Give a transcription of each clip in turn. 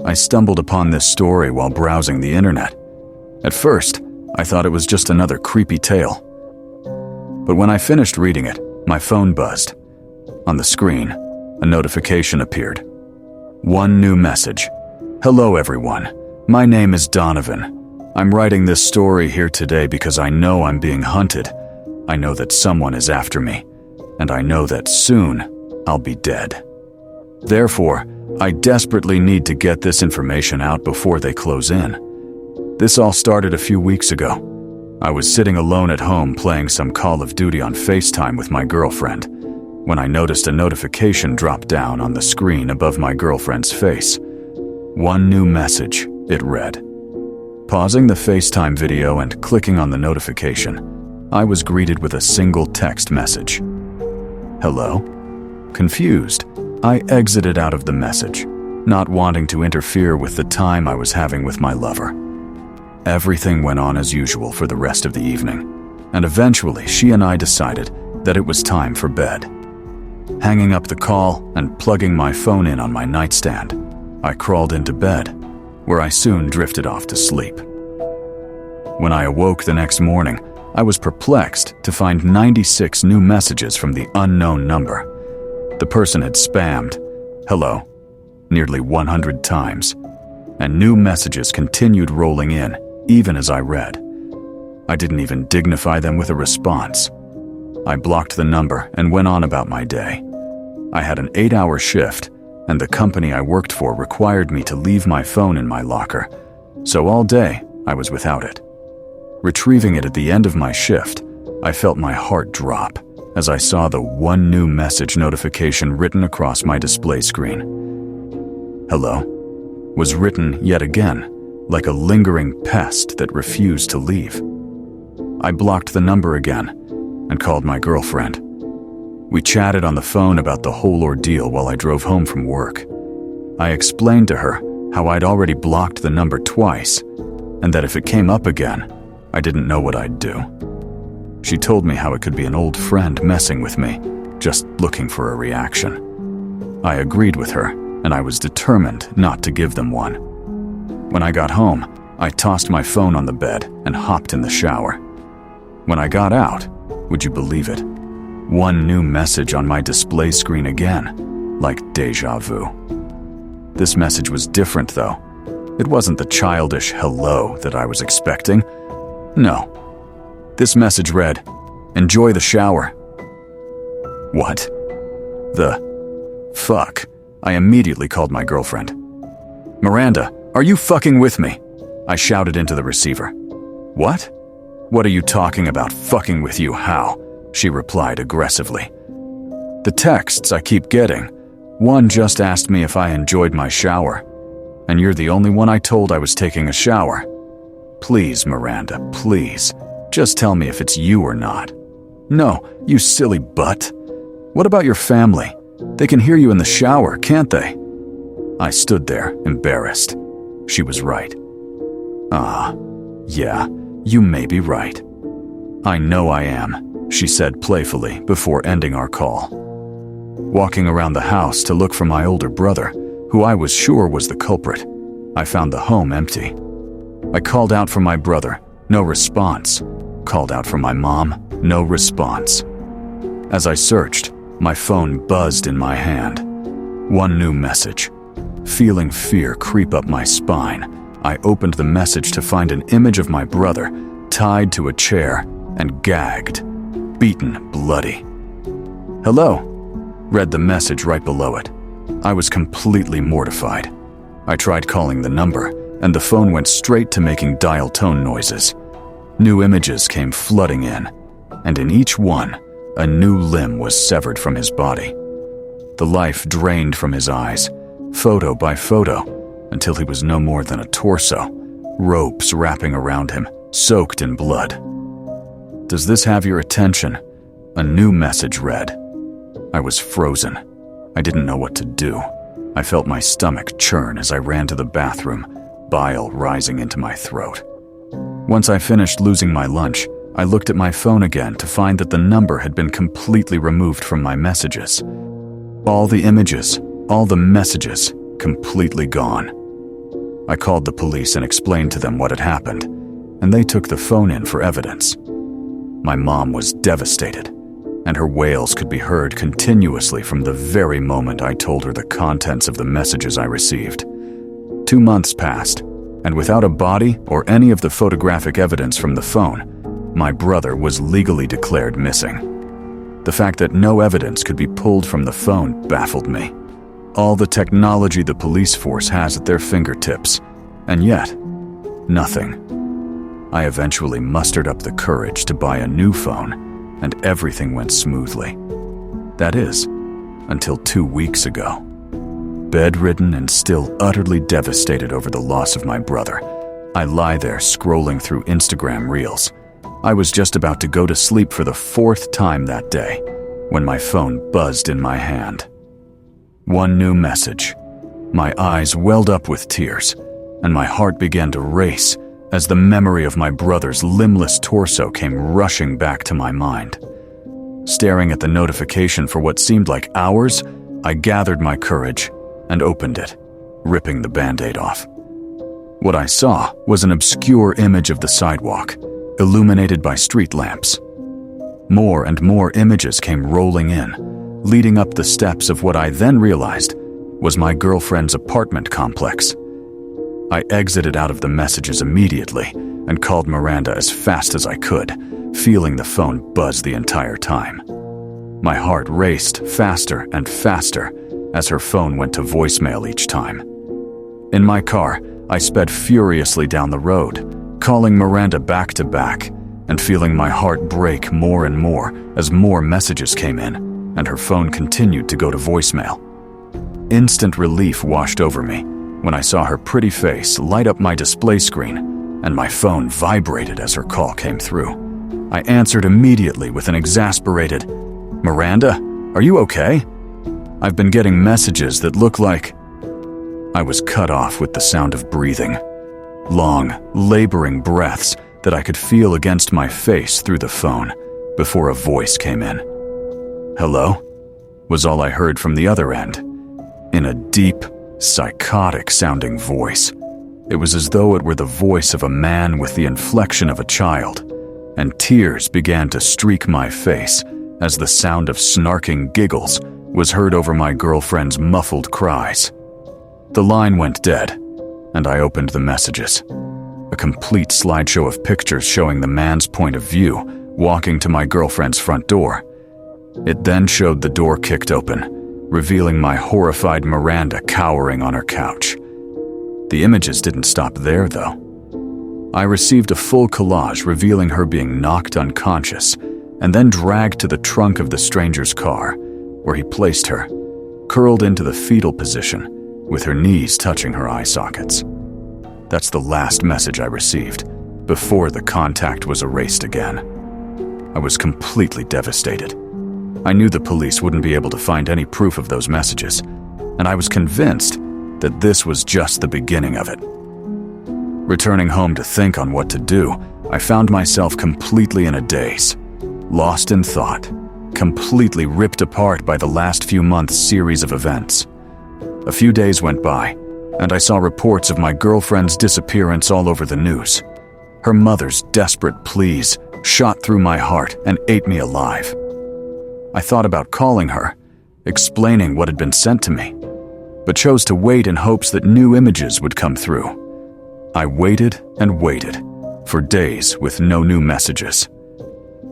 I stumbled upon this story while browsing the internet. At first, I thought it was just another creepy tale. But when I finished reading it, my phone buzzed. On the screen, a notification appeared. One new message. Hello everyone, my name is Donovan. I'm writing this story here today because I know I'm being hunted. I know that someone is after me, and I know that soon I'll be dead. Therefore, I desperately need to get this information out before they close in. This all started a few weeks ago. I was sitting alone at home playing some Call of Duty on FaceTime with my girlfriend when I noticed a notification drop down on the screen above my girlfriend's face. One new message, it read. Pausing the FaceTime video and clicking on the notification, I was greeted with a single text message. Hello? Confused, I exited out of the message, not wanting to interfere with the time I was having with my lover. Everything went on as usual for the rest of the evening, and eventually she and I decided that it was time for bed. Hanging up the call and plugging my phone in on my nightstand, I crawled into bed, where I soon drifted off to sleep. When I awoke the next morning, I was perplexed to find 96 new messages from the unknown number. The person had spammed, hello, nearly 100 times, and new messages continued rolling in, even as I read. I didn't even dignify them with a response. I blocked the number and went on about my day. I had an 8-hour shift, and the company I worked for required me to leave my phone in my locker, so all day I was without it. Retrieving it at the end of my shift, I felt my heart drop as I saw the one new message notification written across my display screen. Hello was written yet again, like a lingering pest that refused to leave. I blocked the number again and called my girlfriend. We chatted on the phone about the whole ordeal while I drove home from work. I explained to her how I'd already blocked the number twice, and that if it came up again, I didn't know what I'd do. She told me how it could be an old friend messing with me, just looking for a reaction. I agreed with her, and I was determined not to give them one. When I got home, I tossed my phone on the bed and hopped in the shower. When I got out, would you believe it? One new message on my display screen again, like déjà vu. This message was different, though. It wasn't the childish hello that I was expecting. No. This message read, enjoy the shower. What? The fuck? I immediately called my girlfriend. Miranda, are you fucking with me? I shouted into the receiver. What? What are you talking about, fucking with you, how? She replied aggressively. The texts I keep getting. One just asked me if I enjoyed my shower. And you're the only one I told I was taking a shower. Please, Miranda, please. Just tell me if it's you or not. No, you silly butt. What about your family? They can hear you in the shower, can't they? I stood there, embarrassed. She was right. Yeah, you may be right. I know I am, she said playfully before ending our call. Walking around the house to look for my older brother, who I was sure was the culprit, I found the home empty. I called out for my brother, no response. Called out for my mom, no response. As I searched, my phone buzzed in my hand. One new message. Feeling fear creep up my spine, I opened the message to find an image of my brother tied to a chair and gagged, beaten bloody. Hello, read the message right below it. I was completely mortified. I tried calling the number, and the phone went straight to making dial tone noises. New images came flooding in, and in each one, a new limb was severed from his body. The life drained from his eyes, photo by photo, until he was no more than a torso, ropes wrapping around him, soaked in blood. Does this have your attention? A new message read. I was frozen. I didn't know what to do. I felt my stomach churn as I ran to the bathroom, bile rising into my throat. Once I finished losing my lunch, I looked at my phone again to find that the number had been completely removed from my messages. All the images, all the messages, completely gone. I called the police and explained to them what had happened, and they took the phone in for evidence. My mom was devastated, and her wails could be heard continuously from the very moment I told her the contents of the messages I received. 2 months passed, and without a body or any of the photographic evidence from the phone, my brother was legally declared missing. The fact that no evidence could be pulled from the phone baffled me. All the technology the police force has at their fingertips, and yet, nothing. I eventually mustered up the courage to buy a new phone, and everything went smoothly. That is, until 2 weeks ago. Bedridden and still utterly devastated over the loss of my brother, I lie there scrolling through Instagram Reels. I was just about to go to sleep for the 4th time that day, when my phone buzzed in my hand. One new message. My eyes welled up with tears, and my heart began to race as the memory of my brother's limbless torso came rushing back to my mind. Staring at the notification for what seemed like hours, I gathered my courage and opened it, ripping the Band-Aid off. What I saw was an obscure image of the sidewalk, illuminated by street lamps. More and more images came rolling in, leading up the steps of what I then realized was my girlfriend's apartment complex. I exited out of the messages immediately and called Miranda as fast as I could, feeling the phone buzz the entire time. My heart raced faster and faster as her phone went to voicemail each time. In my car, I sped furiously down the road, calling Miranda back to back and feeling my heart break more and more as more messages came in and her phone continued to go to voicemail. Instant relief washed over me when I saw her pretty face light up my display screen and my phone vibrated as her call came through. I answered immediately with an exasperated, "Miranda, are you okay? I've been getting messages that look like..." I was cut off with the sound of breathing. Long, laboring breaths that I could feel against my face through the phone before a voice came in. "Hello?" was all I heard from the other end, in a deep, psychotic-sounding voice. It was as though it were the voice of a man with the inflection of a child, and tears began to streak my face as the sound of snarking giggles was heard over my girlfriend's muffled cries. The line went dead, and I opened the messages. A complete slideshow of pictures showing the man's point of view walking to my girlfriend's front door. It then showed the door kicked open, revealing my horrified Miranda cowering on her couch. The images didn't stop there, though. I received a full collage revealing her being knocked unconscious and then dragged to the trunk of the stranger's car, where he placed her, curled into the fetal position, with her knees touching her eye sockets. That's the last message I received, before the contact was erased again. I was completely devastated. I knew the police wouldn't be able to find any proof of those messages, and I was convinced that this was just the beginning of it. Returning home to think on what to do, I found myself completely in a daze, lost in thought, completely ripped apart by the last few months' series of events. A few days went by, and I saw reports of my girlfriend's disappearance all over the news. Her mother's desperate pleas shot through my heart and ate me alive. I thought about calling her, explaining what had been sent to me, but chose to wait in hopes that new images would come through. I waited and waited, for days with no new messages.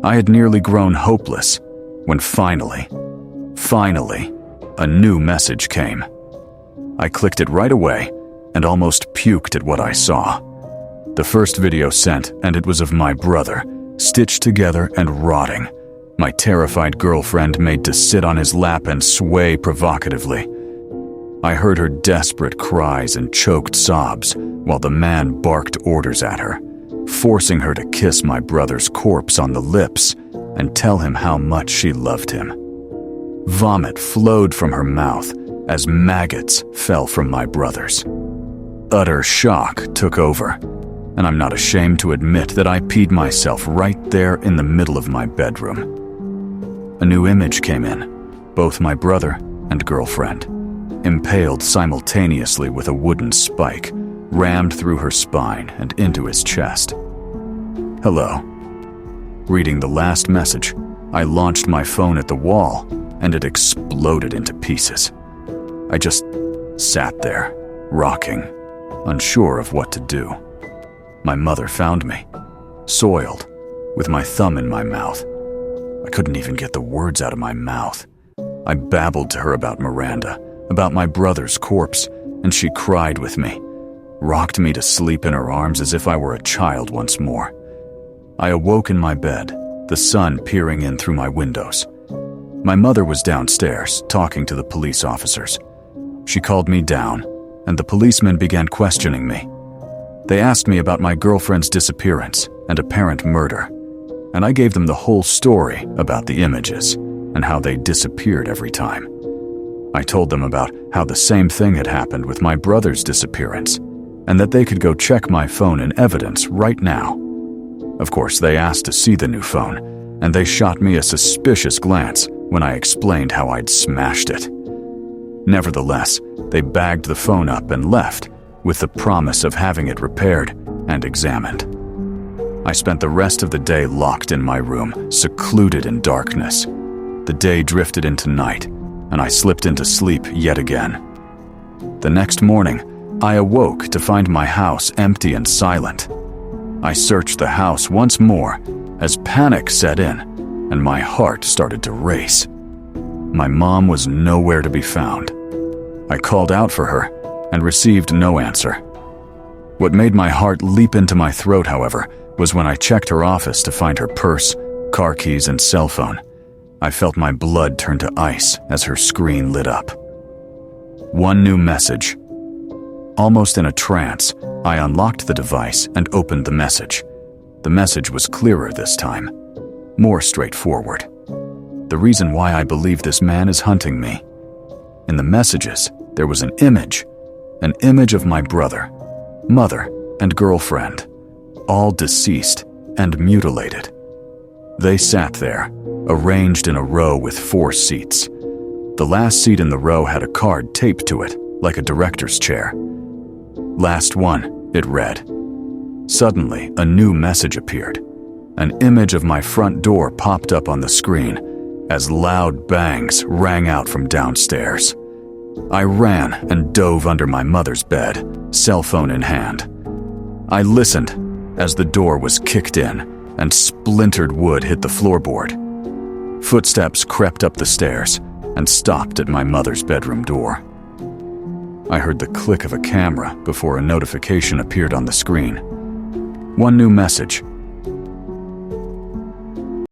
I had nearly grown hopeless when finally, a new message came. I clicked it right away and almost puked at what I saw. The first video sent, and it was of my brother, stitched together and rotting, my terrified girlfriend made to sit on his lap and sway provocatively. I heard her desperate cries and choked sobs while the man barked orders at her, forcing her to kiss my brother's corpse on the lips and tell him how much she loved him. Vomit flowed from her mouth as maggots fell from my brother's. Utter shock took over, and I'm not ashamed to admit that I peed myself right there in the middle of my bedroom. A new image came in, both my brother and girlfriend, impaled simultaneously with a wooden spike, rammed through her spine and into his chest. Hello. Reading the last message, I launched my phone at the wall, and it exploded into pieces. I just sat there, rocking, unsure of what to do. My mother found me, soiled, with my thumb in my mouth. I couldn't even get the words out of my mouth. I babbled to her about Miranda, about my brother's corpse, and she cried with me, rocked me to sleep in her arms as if I were a child once more. I awoke in my bed, the sun peering in through my windows. My mother was downstairs, talking to the police officers. She called me down, and the policemen began questioning me. They asked me about my girlfriend's disappearance and apparent murder, and I gave them the whole story about the images and how they disappeared every time. I told them about how the same thing had happened with my brother's disappearance, and that they could go check my phone and evidence right now. Of course, they asked to see the new phone, and they shot me a suspicious glance when I explained how I'd smashed it. Nevertheless, they bagged the phone up and left, with the promise of having it repaired and examined. I spent the rest of the day locked in my room, secluded in darkness. The day drifted into night, and I slipped into sleep yet again. The next morning, I awoke to find my house empty and silent. I searched the house once more as panic set in, and my heart started to race. My mom was nowhere to be found. I called out for her and received no answer. What made my heart leap into my throat, however, was when I checked her office to find her purse, car keys, and cell phone. I felt my blood turn to ice as her screen lit up. One new message. Almost in a trance, I unlocked the device and opened the message. The message was clearer this time, more straightforward. The reason why I believe this man is hunting me. In the messages, there was an image of my brother, mother, and girlfriend, all deceased and mutilated. They sat there, arranged in a row with 4 seats. The last seat in the row had a card taped to it, like a director's chair. Last one, it read. Suddenly, a new message appeared. An image of my front door popped up on the screen as loud bangs rang out from downstairs. I ran and dove under my mother's bed, cell phone in hand. I listened as the door was kicked in and splintered wood hit the floorboard. Footsteps crept up the stairs and stopped at my mother's bedroom door. I heard the click of a camera before a notification appeared on the screen. One new message